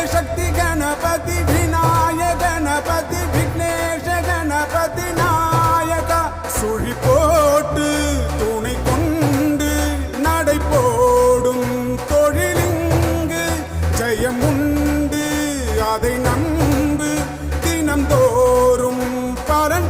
शक्ति गणपति विनायक गणपति विघ्नेश गणपति नायक சுழி போட்டு துணை கொண்டு நடை போடும் தொழிலிங்கு ஜெயமுண்டு அதை நம்பு தினந்தோறும் பரன்